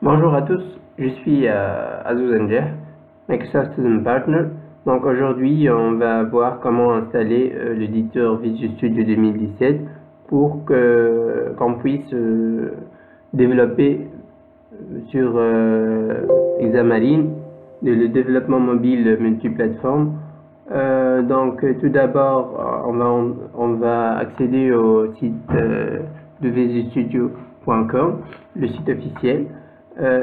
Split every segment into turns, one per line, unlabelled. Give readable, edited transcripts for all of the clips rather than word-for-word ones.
Bonjour à tous, je suis Azouz Nger, Microsoft Student Partner. Donc aujourd'hui, on va voir comment installer l'éditeur Visual Studio 2017 pour qu'on puisse développer sur Xamarin le développement mobile multiplateforme. Donc tout d'abord, on va accéder au site de visualstudio.com, le site officiel.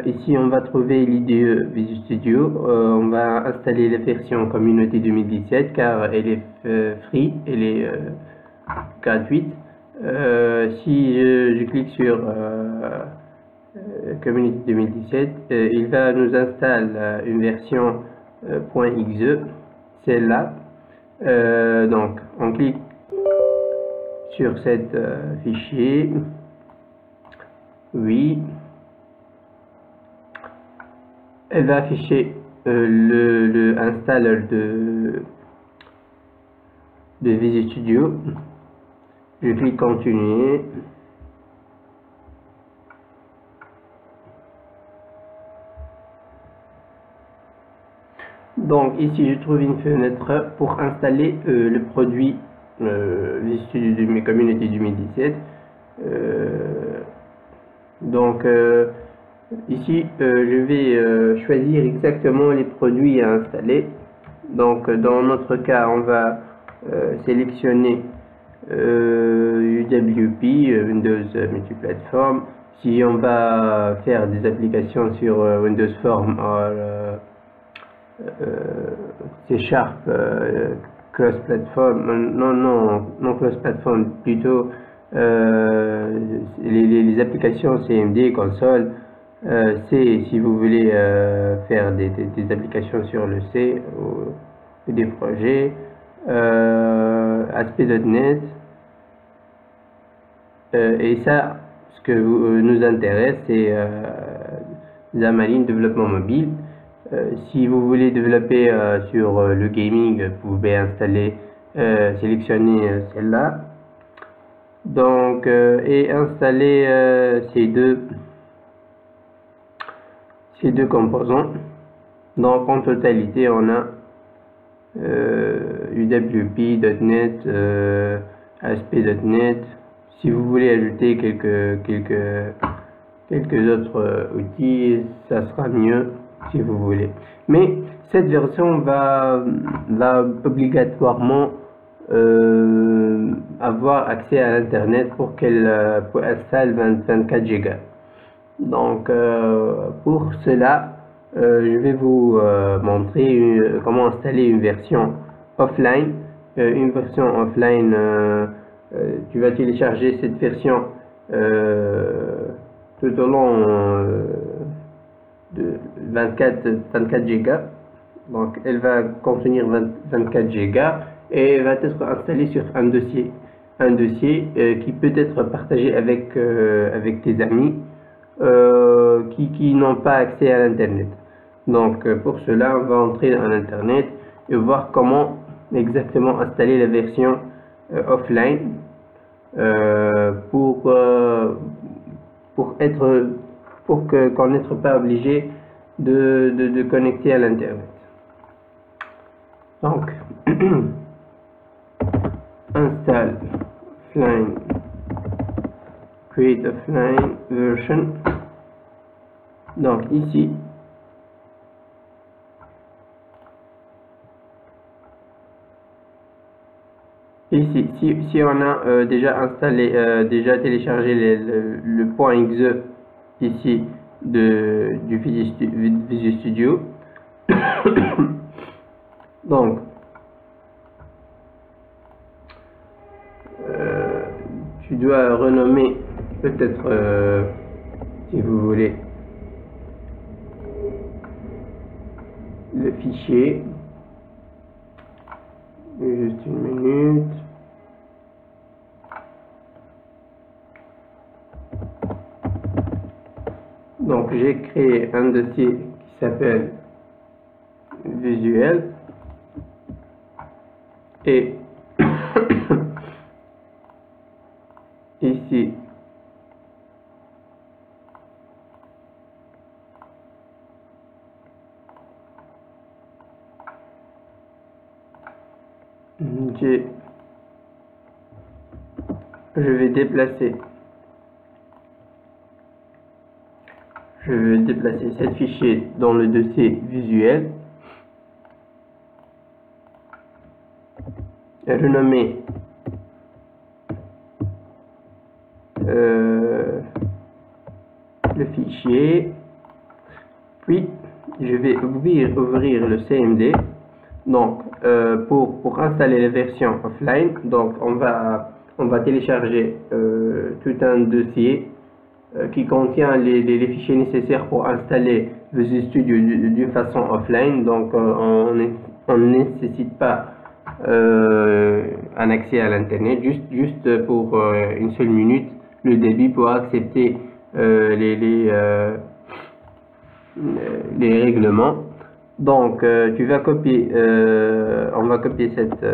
Ici, on va trouver l'IDE Visual Studio. On va installer la version Communauté 2017 car elle est free, elle est gratuite. Si je clique sur Community 2017, il va nous installer une version .exe, celle-là. Donc, on clique sur cet fichier. Oui. Elle va afficher le installer de Visual Studio. Je clique continuer. Donc ici je trouve une fenêtre pour installer le produit Visual Studio de mes Community 2017. Ici, je vais choisir exactement les produits à installer. Donc, dans notre cas, on va sélectionner UWP, Windows Multiplateform. Si on va faire des applications sur Windows Form C# cross-platform, non cross-platform, plutôt les applications CMD, console. C, si vous voulez faire des applications sur le C ou des projets, ASP.NET, et ça, ce que nous intéresse, c'est Xamarin développement mobile. Si vous voulez développer sur le gaming, vous pouvez installer, sélectionner celle-là. Donc, et installer ces deux composants. Donc en totalité on a UWP.NET, ASP.NET. Si vous voulez ajouter quelques autres outils, ça sera mieux si vous voulez. Mais cette version va obligatoirement avoir accès à l'internet pour qu'elle installe 24 Go. Donc pour cela, je vais vous montrer comment installer une version offline. Une version offline, tu vas télécharger cette version tout au long de 24 Go. Donc elle va contenir 24 Go et va être installée sur un dossier qui peut être partagé avec tes amis qui n'ont pas accès à l'internet. Donc pour cela, on va entrer dans l'internet et voir comment exactement installer la version offline pour qu'on ne soit pas obligé de connecter à l'internet. Donc install offline, create offline version. Donc ici, si on a déjà installé, déjà téléchargé le .exe ici du Visual Studio, donc tu dois renommer peut-être si vous voulez le fichier. Juste une minute. Donc j'ai créé un dossier qui s'appelle Visuel et ici Je vais déplacer cet fichier dans le dossier visuel et renommer le fichier, puis je vais ouvrir le CMD. Donc pour installer la version offline, donc on va télécharger tout un dossier qui contient les fichiers nécessaires pour installer Visual Studio d'une façon offline. Donc on ne nécessite pas un accès à l'internet, juste pour une seule minute le débit pour accepter les règlements. Donc on va copier cette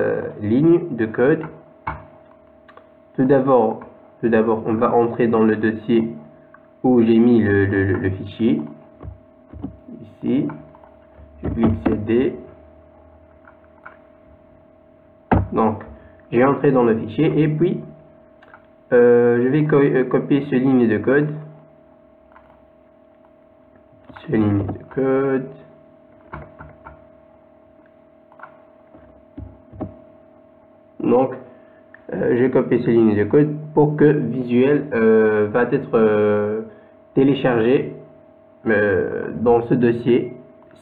ligne de code. Tout d'abord on va entrer dans le dossier où j'ai mis le fichier. Ici, je clique CD. Donc j'ai entré dans le fichier et puis je vais copier ce ligne de code. Donc j'ai copié ces lignes de code pour que Visuel va être téléchargé dans ce dossier.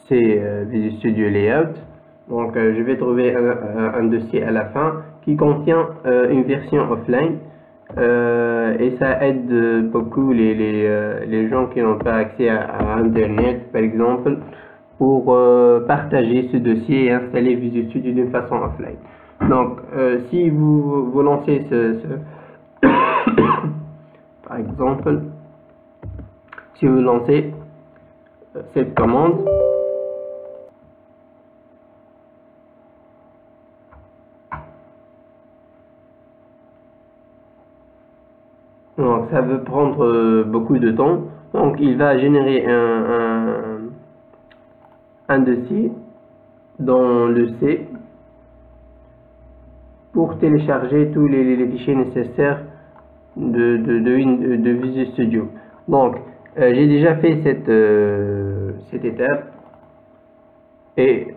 C'est Visual Studio Layout. Donc je vais trouver un dossier à la fin qui contient une version offline et ça aide beaucoup les gens qui n'ont pas accès à internet par exemple, pour partager ce dossier et installer Visual Studio d'une façon offline. Donc si vous lancez par exemple, si vous lancez cette commande, donc ça veut prendre beaucoup de temps. Donc il va générer un dossier dans le C pour télécharger tous les fichiers nécessaires de Visual Studio. Donc j'ai déjà fait cette étape et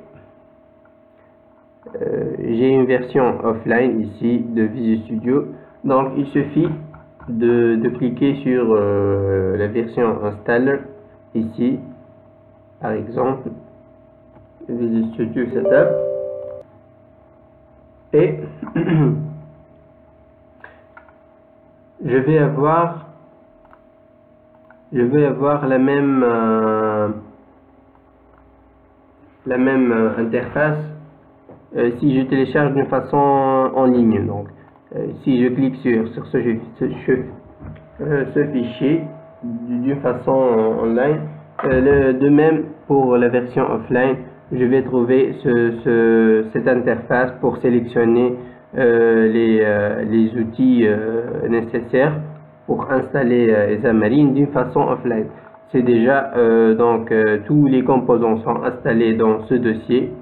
j'ai une version offline ici de Visual Studio. Donc il suffit de cliquer sur la version installer ici, par exemple Visual Studio Setup, et je vais avoir la même interface si je télécharge d'une façon en ligne. Donc si je clique sur ce fichier d'une façon online, de même pour la version offline, je vais trouver cette interface pour sélectionner les outils nécessaires pour installer Xamarin d'une façon offline. C'est déjà donc tous les composants sont installés dans ce dossier.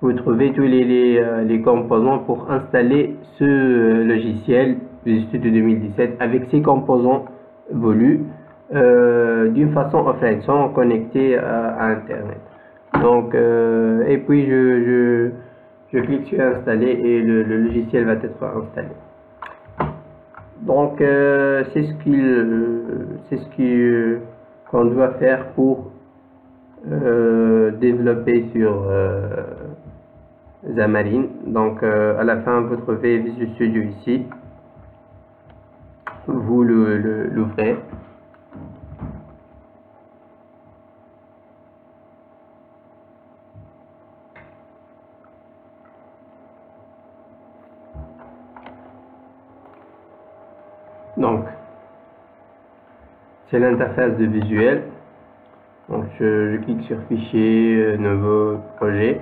Vous trouvez tous les composants pour installer ce logiciel Visual Studio 2017 avec ses composants voulus d'une façon offline, sans connecter à internet. Donc et puis je clique sur installer et le logiciel va être installé. Donc c'est ce qu'on doit faire pour développer sur Xamarin. Donc à la fin vous trouvez Visual Studio ici, vous l'ouvrez. Donc c'est l'interface de Visuel. Donc je clique sur fichier, nouveau projet.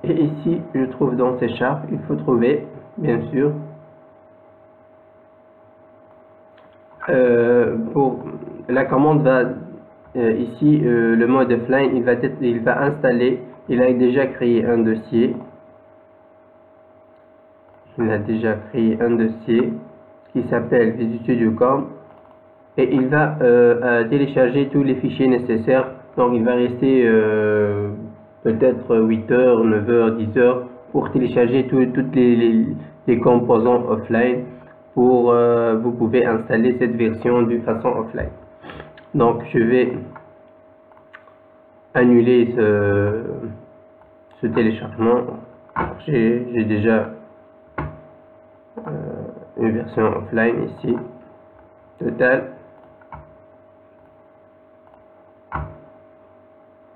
Et ici, je trouve dans C#, il faut trouver, bien sûr, pour la commande va ici le mode offline, il va installer, il a déjà créé un dossier, qui s'appelle Visual Studio Com, et il va télécharger tous les fichiers nécessaires. Donc il va rester peut-être 8 heures, 9 heures, 10 heures pour télécharger toutes les composants offline pour vous pouvez installer cette version de façon offline. Donc je vais annuler ce téléchargement. J'ai déjà une version offline ici totale,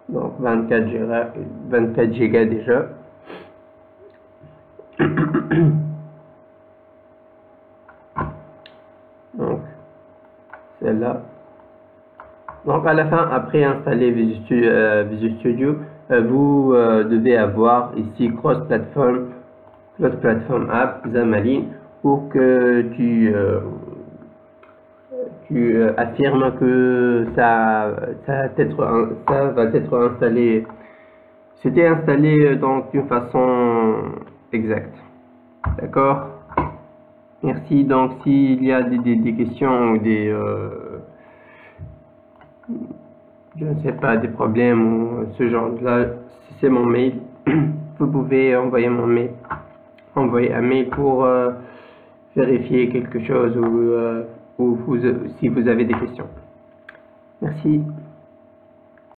donc 24 Go déjà. Donc celle-là. Donc à la fin, après installer Visual Studio, vous devez avoir ici Cross Platform App Xamarin pour que tu affirmes que ça va être installé. C'était installé donc d'une façon exacte. D'accord? Merci. Donc s'il y a des questions ou des je ne sais pas, des problèmes ou ce genre là, c'est mon mail. Vous pouvez envoyer un mail pour vérifier quelque chose ou si vous avez des questions. Merci.